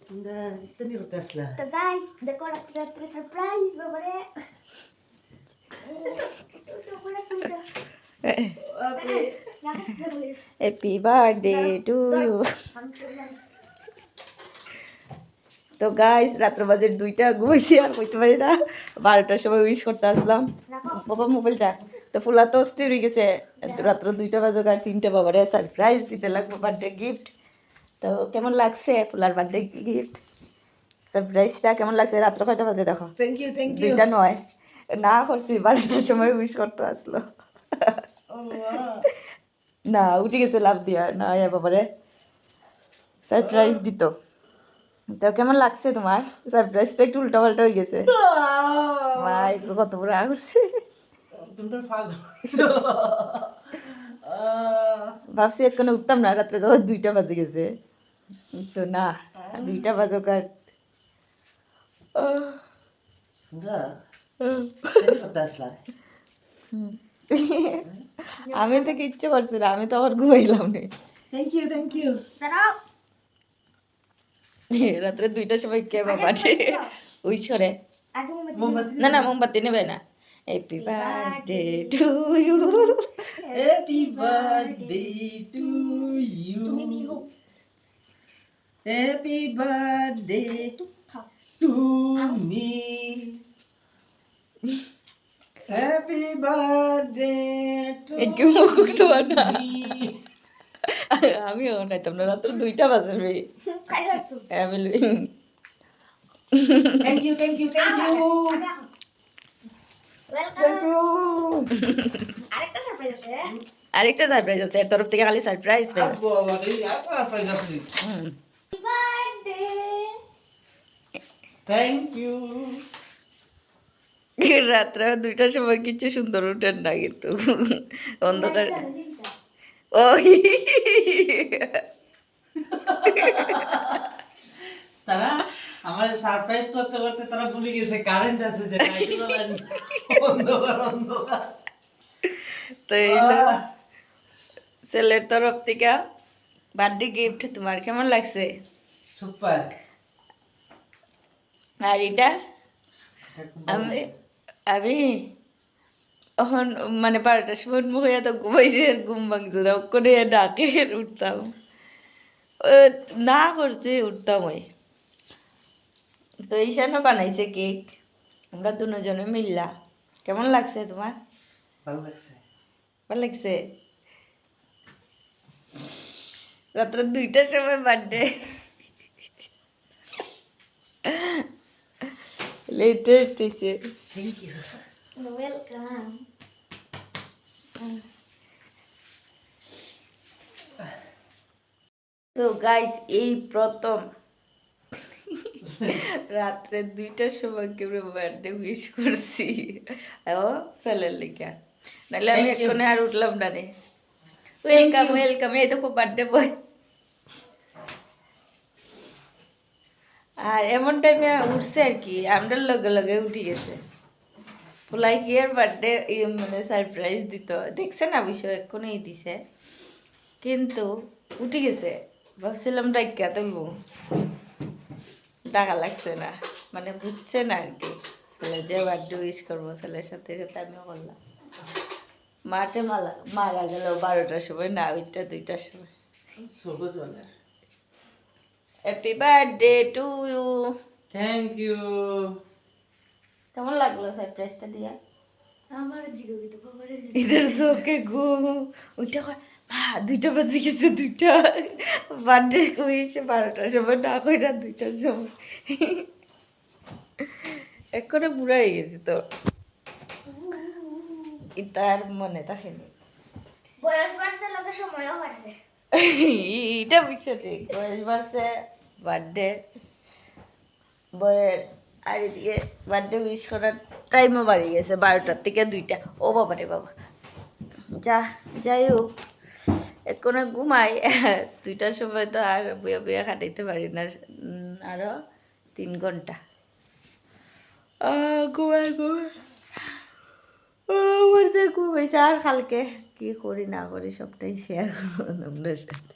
Tani ko Tesla. তো guys দেখো রাত্রে রাত্রে সারপ্রাইজ বাবারে হ্যাপি বার্থডে টু ইউ। তো গাইস রাত্র বাজে 2টা, ঘুমাইছি আর কইতে পারি না। 12টার সময় উইশ করতে আসলাম বাবা মোবাইলটা, তো ফুলা তো অস্থির হয়ে গেছে। রাত্র 2টা বাজে আর 3টা বাবারে সারপ্রাইজ দিতে লাগবো বার্থডে গিফট। তো কেমন লাগছে ফুলার বার্থডে গিফট সারপ্রাইজটা কেমন লাগছে? রাত্র 5টা বাজে দেখো, Thank you, thank you. 2টা নয় না করছি, 12টার সময় উইশ করতে আসলো। Oh, wow. না উঠে গেছে লাভ দিয়া না বাবারে সারপ্রাইজ দিত। তো কেমন লাগছে তোমার সারপ্রাইজটা? একটু উল্টা পাল্টা হয়ে গেছে। মাই কত বড় করছে। তুমি তো পাগল। ভাবছি এক্ষণে উঠতাম না, রাত্রে যখন 2টা বাজে গেছে। তো না 2টা বাজুক আর Da. Tani ko Tesla. আমি তো কিচ্ছু করছি না, আমি তো আবার ঘুমাইলাম না। Thank you, thank you. দাঁড়াও রাত্রে 2টার সময় কে বাবা উইশ করে? আগে Mombati. না না মোমবাতি নেবে না। Happy birthday to you. Happy birthday to you. তুমি দিও Happy birthday খাও to me. Happy birthday to একটু মুখ ধোয়া না। me. আমিও নাইতাম না, রাত্র 2টা বাজবে। খাই রাখো Thank you, thank you, thank you. Welcome Thank you. আরেকটা সারপ্রাইজ আছে আরেকটা সারপ্রাইজ আছে, এর তরফ থেকে খালি surprise pi. Abu, Abu, apa surprise apa ni? Happy birthday Thank you. রাত্রে 2টার সময় কিছু সুন্দর উঠেন না কিন্তু অন্ধকার। ওই তারা আমার সারপ্রাইজ করতে করতে তারা ভুলে গেছে কারেন্ট আছে যে লাইট জ্বালানি অন্ধকার অন্ধকার। তো এইলো ছেলের তরফ থেকে বার্থডে গিফট। তোমার কেমন লাগছে? সুপার। আর এটা আমি আমি এখন মানে 12টার সময় মুখ হইয়া তো ঘুমাইছি, আর ঘুম ভাঙছে না, ওখানে ডাকে উঠতাম। ও না করছে উঠতাম ওই। তো ঈশানও বানাইছে কেক, আমরা দুজনে মিললা। কেমন লাগছে তোমার? ভালো লাগছে। ভালো লাগছে। রাত্রে 2টার সময় বার্থডে, লেটেস্ট হয়েছে। Thank you. ওয়েলকাম তো গাইস এই প্রথম রাত্রে 2টার সময় কেউ বার্থডে উইশ করছি ও ছেলের লিখা, নাহলে আমি Thank you. এক্ষণে আর উঠলাম না রে। ওয়েলকাম ওয়েলকাম, এই দেখো বার্থডে বয়। আর এমন টাইমে উঠছে আর কি, আমরা লগে লগে উঠে গেছে। ফুলাই কি আর বার্থডে মানে সারপ্রাইজ দিত, দেখছে না বিষয় এক্ষুনি দিছে, কিন্তু উঠে গেছে। ভাবছিলাম ডাক্কা তুলবো, টাকা লাগছে না, মানে বুঝছে না আর কি। ছেলে যে বার্থডে উইশ করবো, ছেলের সাথে সাথে আমিও করলাম। মাঠে মারা গেল 12টার সময়, না ওইটা 2টার সময়। শুভ জনের। Happy birthday to you. Thank you. কেমন লাগলো সারপ্রাইজটা দিয়া? আমার জিগো তো বাবারে এটার চোখে ঘুম ওইটা হয় মা 2টা বাজে গেছে, 2টা বার্থডে হয়েছে 12টার সময়, না কই না 2টার সময়। এক্ষণে বুড়া হয়ে গেছে তো তার মনে থাকেনি। বয়স বাড়ছে লোকের সময়ও বাড়ছে এটা বিষয় ঠিক, বয়স বাড়ছে, বার্থডে বয়ের আর এদিকে বার্থডে উইশ করার টাইমও বাড়িয়ে গেছে 12টার থেকে 2টা। ও বাবা রে বাবা, যাই হোক এক্ষণে ঘুমাই। 2টার সময় তো আর বইয়া বইয়া কাটাইতে পারি না, আরও 3 ঘন্টা ঘুমাই ঘুমাই। আমার যে ঘুম হয়েছে, আর কালকে কি করি না করি সবটাই শেয়ার করবো আপনার সাথে।